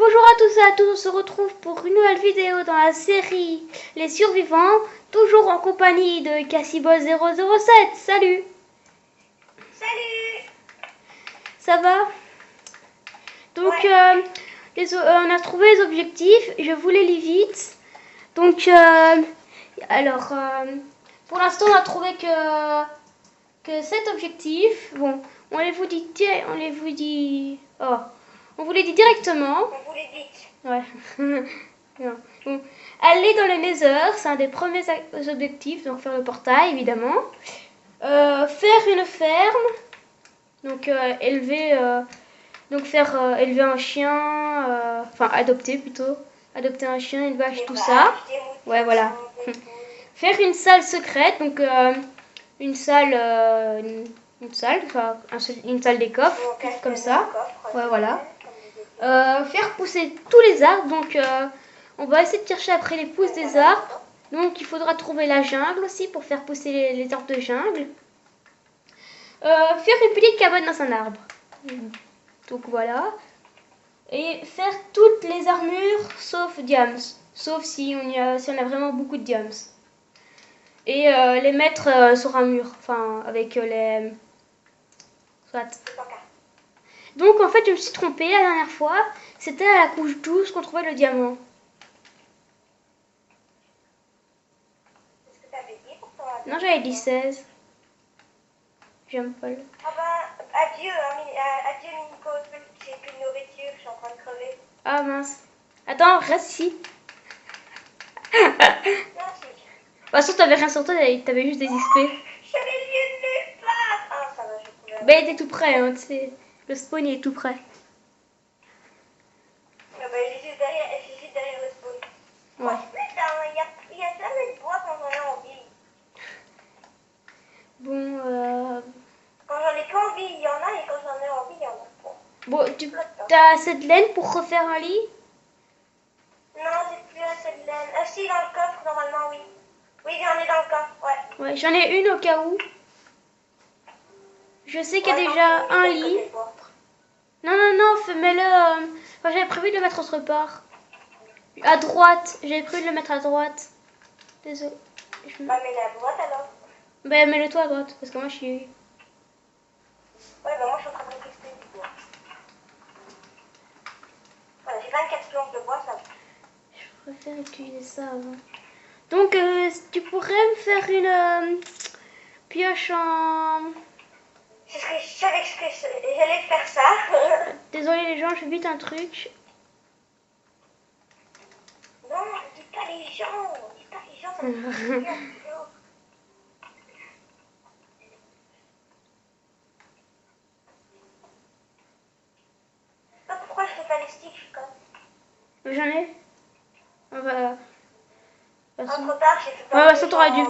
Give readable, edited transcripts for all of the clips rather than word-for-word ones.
Bonjour à tous et à tous, on se retrouve pour une nouvelle vidéo dans la série Les Survivants, toujours en compagnie de Cassibol007. Salut! Salut! Ça va? Donc, Ouais. on a trouvé les objectifs, je vous les lis vite. Donc, pour l'instant, on a trouvé que 7 objectifs. Bon, on vous les dit directement. On vous les dit. Ouais. Non. Bon. Aller dans le Nether, c'est un des premiers objectifs, donc faire le portail évidemment. Faire une ferme, donc élever un chien, enfin adopter plutôt, adopter un chien, une vache, tout ça. Ouais, voilà. Faire une salle secrète, donc une salle des coffres, comme ça. Ouais, voilà. Faire pousser tous les arbres, donc on va essayer de chercher après les pousses des arbres. Donc il faudra trouver la jungle aussi pour faire pousser les arbres de jungle. Faire une petite cabane dans un arbre. Donc voilà. Et faire toutes les armures sauf diams. Sauf si on a vraiment beaucoup de diams. Et les mettre sur un mur. Enfin, avec les... Soit. Donc en fait, je me suis trompée la dernière fois. C'était à la couche 12 qu'on trouvait le diamant. Qu'est-ce que t'avais dit pour toi? Non, j'avais dit 16. J'aime pas le... Ah bah, adieu, adieu Minko, j'ai plus de nourriture, je suis en train de crever. Ah mince. Attends, reste ici. Merci. De toute façon, t'avais rien sur toi, t'avais juste des XP. Je l'ai lieu de nulle part. Ah, ça va, je pouvais... Ben, t'es tout près, hein, tu sais. Le spawn, il est tout près. Ah bah, j'ai juste derrière le spawn. Ouais. Oh putain, il y a jamais de bois quand j'en ai envie. Bon, Quand j'en ai pas envie, il y en a, et quand j'en ai envie, il y en a pas. Bon, t'as assez de laine pour refaire un lit? Non, j'ai plus assez de laine. Ah si, dans le coffre, normalement, oui. Oui, j'en ai dans le coffre, ouais. Ouais, j'en ai une au cas où. Je sais qu'il y a déjà un lit. Non, mets-le... Enfin, j'avais prévu de le mettre autre part. À droite. J'avais prévu de le mettre à droite. Désolé. Bah, mets-le à droite alors. Ben, mets-le toi à droite, parce que moi, je suis... Ouais, bah moi je suis en train de tester du bois. Voilà, j'ai 24 planches de bois, ça va. Je préfère utiliser ça avant. Donc, tu pourrais me faire une pioche en... Je savais que j'allais faire ça. Désolé les gens, je vite un truc. Non, dis pas les gens. Dis pas les gens, ça me fait peur. Pourquoi je fais pas les sticks comme J'en ai. On va... Entre part, j'ai fait Ouais, pas ça t'aurais dû... Il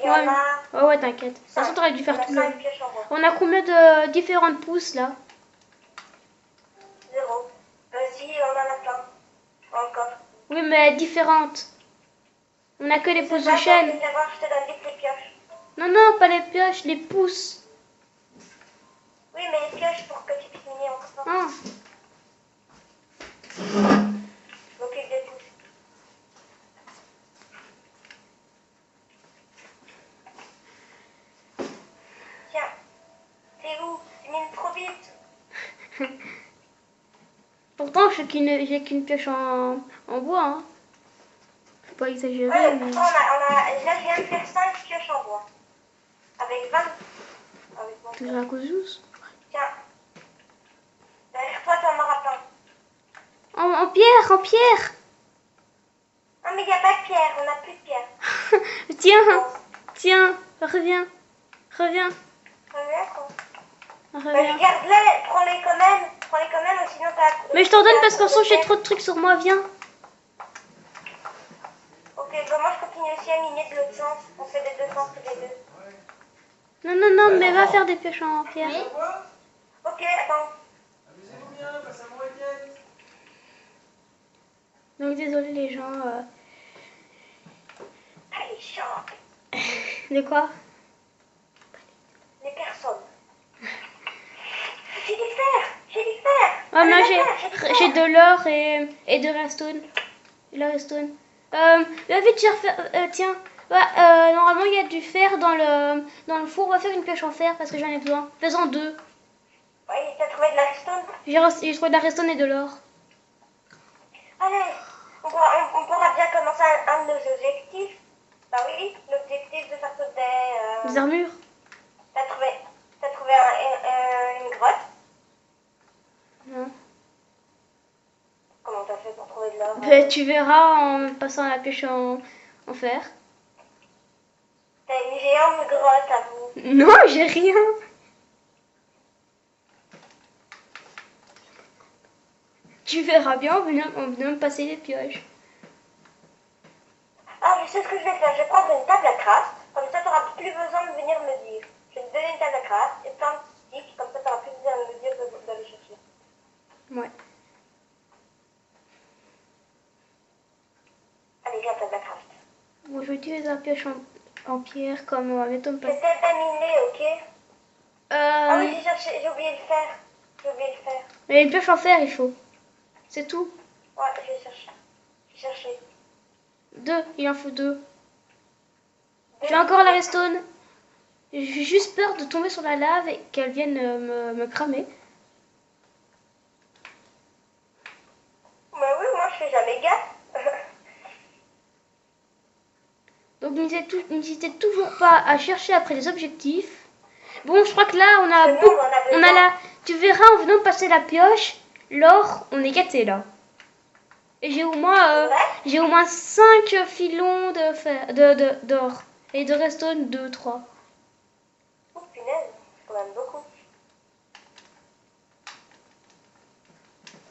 y en a... Ouais, t'inquiète. De toute façon, t'aurais dû faire tout le... 5 pioches en bois. On a combien de différentes pousses, là? 0. Vas-y, on en a plein. Encore. Oui, mais différentes. On a que les pousses de Je chêne. vais voir, je te donne vite les pioches. Non, pas les pioches, les pousses. Oui, mais les pioches pour que tu puisses miner encore. Ah. Je m'occupe des pousses. Tiens, c'est où? Tu mines trop vite. Pourtant, j'ai qu'une pioche en bois, hein. Faut pas exagérer, Ouais, mais... pourtant, là, je viens de faire 5 pioches en bois. Avec 20. Avec mon Toujours à cause de ça. Tiens. Derrière toi, t'en auras plein. En pierre, en pierre. Non, mais il n'y a pas de pierre, on n'a plus de pierre. Tiens, reviens. Reviens, quoi. Reviens. Garde-les, prends-les quand même, ou sinon t'as... Mais je t'en donne parce qu'en soi, j'ai trop de trucs sur moi, viens. Ok, bah moi je continue aussi à miner de l'autre sens. On fait des deux sens tous les deux. Non, mais va faire des pioches en pierre. Ok, attends. Amusez-vous bien, passez un bon week-end. Donc, désolé les gens. Allez, chante. De quoi? Les personnes. J'ai du fer. J'ai du fer. Ah, moi du fer. j'ai de l'or et de redstone. La redstone. Vite, tiens. Ouais, normalement, il y a du fer dans le four. On va faire une pioche en fer parce que j'en ai besoin. Faisons deux. Oui, t'as trouvé de la redstone? J'ai trouvé de la redstone et de l'or. Allez, on pourra bien commencer un de nos objectifs. Bah oui, l'objectif de faire sauter Des armures. T'as trouvé une grotte? Non. Comment t'as fait pour trouver de l'or? Tu verras en passant la pioche en fer. T'as une géante grotte à vous. Non, j'ai rien. Tu verras bien en venant me passer les pioches. Ah, je sais ce que je vais faire. Je vais prendre une table à craft. Comme ça, t'auras plus besoin de venir me dire. Je vais te donner une table à craft et plein de sticks. Comme ça, t'auras plus besoin de me dire d'aller chercher. Ouais. Allez, viens, table à craft. Bon, je vais utiliser la pioche en pierre comme mettons me Je vais passer. peut-être à miner, ok? Ah oui, j'ai oublié le fer. J'ai oublié le fer. Mais une pioche en fer, il faut. C'est tout. Ouais, je vais chercher. Je vais chercher. Deux, il en faut deux. J'ai encore la redstone. J'ai juste peur de tomber sur la lave et qu'elle vienne me cramer. Bah oui, moi je fais jamais gaffe. Donc n'hésitez toujours pas à chercher après les objectifs. Bon, je crois que là on a Tout le monde en a on besoin. a la. Tu verras en venant de passer la pioche, l'or, on est gâté là. Et j'ai au moins 5 filons de fer, d'or et de redstone 2, 3. Oh punaise, c'est quand même beaucoup.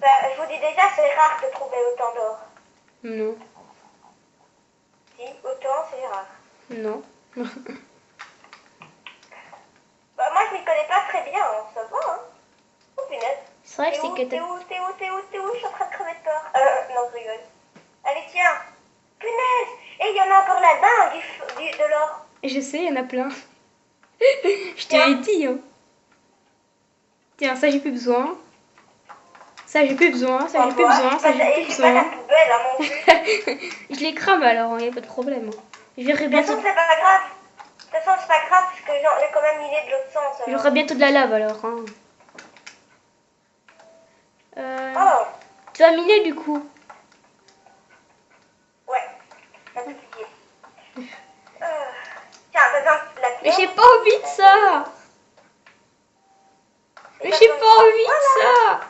Bah, je vous dis déjà, c'est rare de trouver autant d'or. Non, Si, autant, c'est rare. non. Bah, moi je m'y connais pas très bien, hein, ça va, hein. Oh punaise. C'est vrai que T'es c'est où, que t'es où, t'es où, t'es où, t'es où? Je suis en train de crever de peur. Non, je rigole. Allez, tiens. Punaise. Et il y en a encore là-bas, de l'or. Je sais, il y en a plein. Je te l'ai dit. Hein. Tiens, ça j'ai plus besoin. Ça j'ai plus besoin. Ça j'ai plus besoin. Ça j'ai plus Je suis pas la besoin. poubelle, hein, non plus. Je les crame alors, il n'y a pas de problème. Je verrai De toute façon, bientôt. c'est pas grave. De toute façon, c'est pas grave, parce que j'en ai quand même miné de l'autre sens. alors. J'aurai bientôt de la lave alors. Hein. Oh, Tu vas miner du coup. ouais. Pas de soucis. Tiens, t'as besoin de la Mais pierre. j'ai pas envie de ça. Mais j'ai pas envie de ça.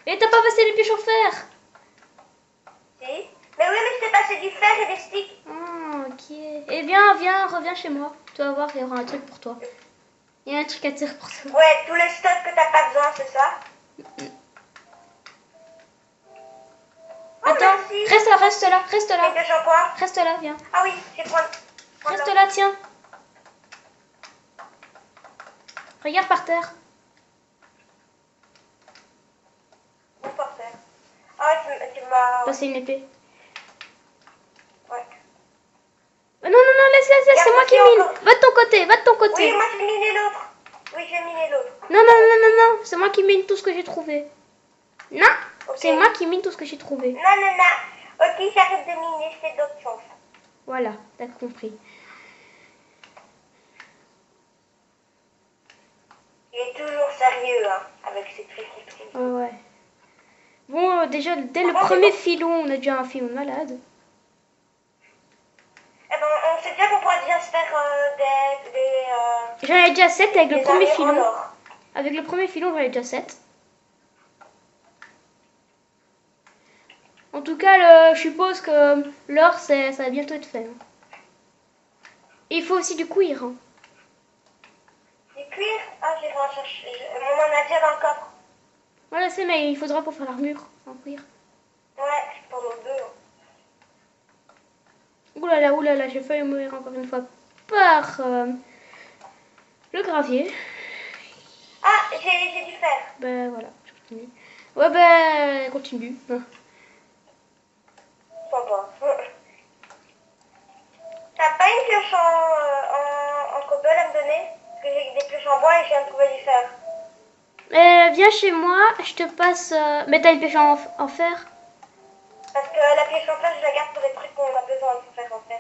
Et t'as pas passé les pioches en fer. Si. Mais oui, mais je t'ai passé du fer et des sticks. Ah, ok. Et viens, reviens chez moi. Tu vas voir, il y aura un truc pour toi. Il y a un truc à dire pour toi. Ouais, tout le stock que t'as pas besoin, c'est ça? Oh, Attends, merci. reste là. Et de shampoing. Reste là, viens. Ah oui, je vais prendre. Reste là, tiens. Regarde par terre. Où par terre? Ah ouais, tu m'as. Là, c'est une épée. Ouais. Non, laisse, c'est moi qui mine. Va de ton côté. Oui, moi je vais miner l'autre. Oui, je vais miner l'autre. Non, c'est moi qui mine tout ce que j'ai trouvé. Non, Ok. c'est moi qui mine tout ce que j'ai trouvé. Non. Ok, j'arrête de miner, je fais d'autres choses. Voilà, t'as compris. Il est toujours sérieux, hein, avec ses trucs et tout. Ouais. Bon, déjà, dès le premier filon, on a déjà un filon malade. Eh ben, on sait bien qu'on pourra déjà se faire J'en ai déjà 7 avec le des premier armures en filon. or. Avec le premier filon, j'en ai déjà 7. En tout cas, je suppose que l'or, ça va bientôt être fait. Hein. Et il faut aussi du cuir. Hein. Du cuir? Ah, j'ai rien cherché. On en a déjà dans le coffre. Voilà, c'est, mais il faudra pour faire l'armure en cuir. Ouais, pour nos deux. Oulala, j'ai failli mourir encore une fois par le gravier. Ah, j'ai du fer. Ben voilà, je continue. Ouais, ben continue. Sympa. T'as pas une pioche en cobble à me donner? Parce que j'ai des pioches en bois et je viens de trouver du fer. Viens chez moi, je te passe... Mais t'as une pioche en fer? Parce que la pioche en fer, je la garde pour les trucs qu'on a besoin de faire en fer.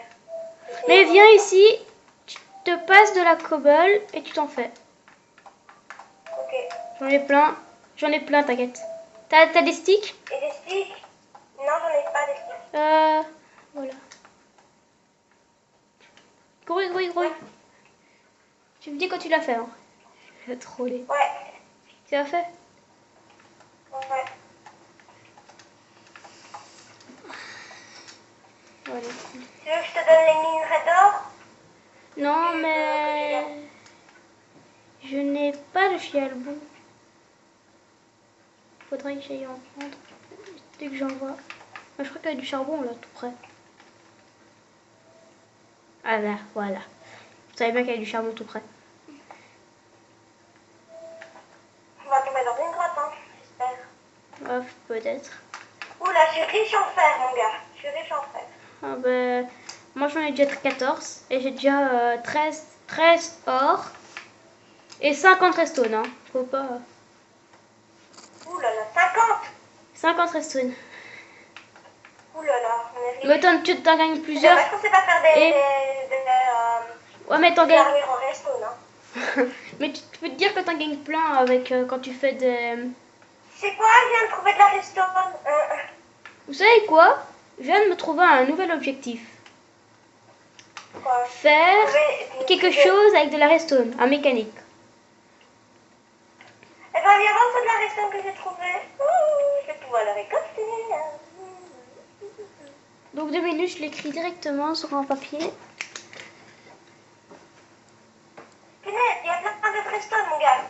Mais viens ici, je te passe de la cobble et tu t'en fais. Ok. J'en ai plein, t'inquiète. T'as des sticks? Et des sticks? Non, j'en ai pas des sticks. Voilà. Grouille. Tu me dis quand tu l'as fait, hein. Je vais troller. Ouais. Tu l'as fait? Ouais. Voilà. Tu veux que je te donne les minerais d'or? Non, mais... Je n'ai pas de charbon. Faudrait que j'aille en prendre. Dès que j'en vois. Je crois qu'il y a du charbon là, tout près. Ah là, voilà. Vous savez bien qu'il y a du charbon tout près. On va tomber dans une grotte, hein, j'espère. Peut-être. Oula, je suis riche en fer, mon gars. Je suis riche en fer. Ah ben, moi j'en ai déjà 14 et j'ai déjà 13 or et 50 redstone. Hein. Faut pas. Oula, 50. 50 redstone. Oula, on est riche. Mais tu t'en gagnes plusieurs. Dommage qu'on sait pas faire des Ouais, mais t'en gagnes. armures en redstone, hein. Mais tu peux te dire que t'en gagnes plein avec quand tu fais des. C'est quoi? Je viens de trouver de la redstone. Vous savez quoi? Je viens de me trouver un nouvel objectif. Quoi? Faire Trouver- quelque chose avec de la redstone, un mécanique. Eh ben, viens voir de la redstone que j'ai trouvée. Je vais pouvoir la récolter. Donc 2 minutes, je l'écris directement sur un papier. Punaise, il y a plein de redstone, mon gars.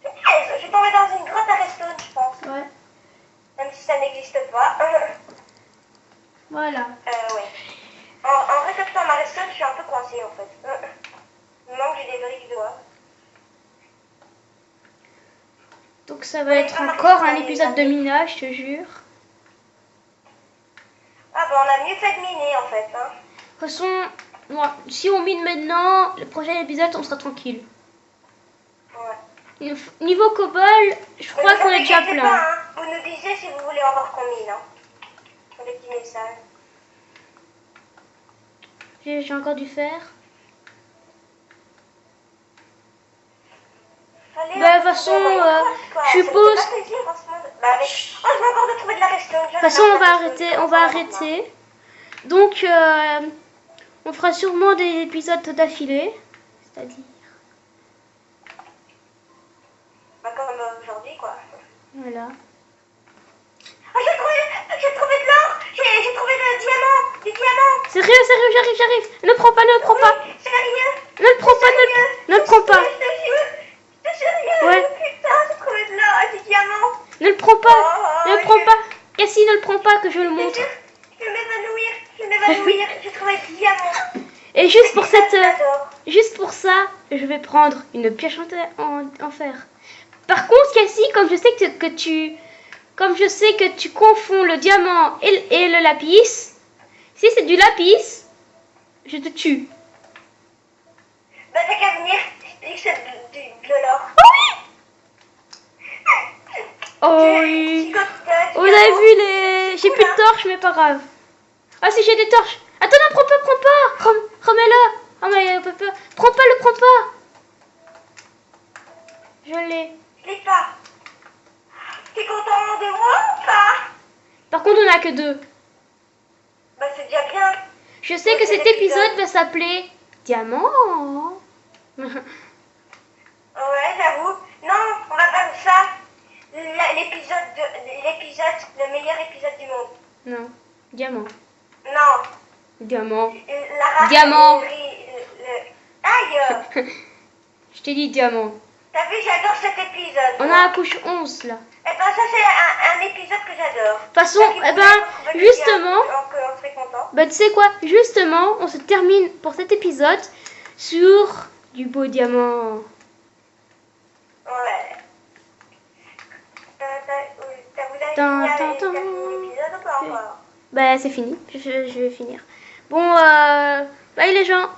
Punaise, je vais tomber dans une grotte à redstone, je pense. Ouais. Même si ça n'existe pas. Voilà. Ouais. En récoltant ma redstone, je suis un peu coincée, en fait. Il me manque, j'ai des briques de bois. Donc ça va être encore un épisode de minage, je te jure. Ah bah on a mieux fait de miner, en fait. Hein. De toute façon, moi, si on mine maintenant, le prochain épisode, on sera tranquille. Ouais. Niveau cobble, je crois Mais qu'on vous est déjà inquiétez plein. pas, hein. Vous nous disiez si vous voulez encore qu'on mine. Hein. Sur les petits messages. J'ai encore du fer. Allez, Bah, de toute façon, je suppose. Bah, avec... Oh, je viens encore de trouver de la redstone. De toute façon, on va arrêter. Donc, on fera sûrement des épisodes d'affilée. C'est-à-dire. Bah, comme aujourd'hui, quoi. Voilà. Oh, j'ai trouvé de l'or. J'ai trouvé du diamant. Sérieux, j'arrive. Ne le prends pas. Oui, sérieux. Ne le prends pas, ne le prends pas. Je te jure. Sérieux. Ouais. Putain, j'ai trouvé de l'or et du diamant. Ne le prends pas. Oh, Ne le prends pas. Cassie, ne le prends pas, que je le Je te montre. jure, je vais m'évanouir. J'ai trouvé du diamant. Et juste pour J'adore. juste pour ça, je vais prendre une pioche en fer. Par contre, Cassie, comme je sais que tu confonds le diamant et le lapis, si c'est du lapis, je te tue. Bah, t'as qu'à venir. Je dis que c'est de l'or. Oh oui. Vous avez Diamant. vu les... J'ai plus de torches, mais pas grave. Ah si, j'ai des torches. Attends, non, prends pas. Remets-le. Oh, mais prends pas. Je l'ai. Je l'ai pas. T'es content de moi ou pas? Par contre, on a que 2. Bah, c'est déjà bien. Je sais que cet épisode va s'appeler Diamant. Ouais, j'avoue. Non, on va faire ça. Le meilleur épisode du monde. Non, Diamant. Non. Diamant. La race. Diamant. Aïe. Je t'ai dit Diamant. T'as vu, j'adore cet épisode. On a la couche 11 là. Eh ben, ça, c'est un épisode que j'adore. De toute façon, justement, On serait content. tu sais quoi? Justement, on se termine pour cet épisode sur du beau diamant. Ouais. Vous avez Tin, fini tin, avec tin. l'épisode ou pas encore? C'est fini. Je vais finir. Bon, bye les gens.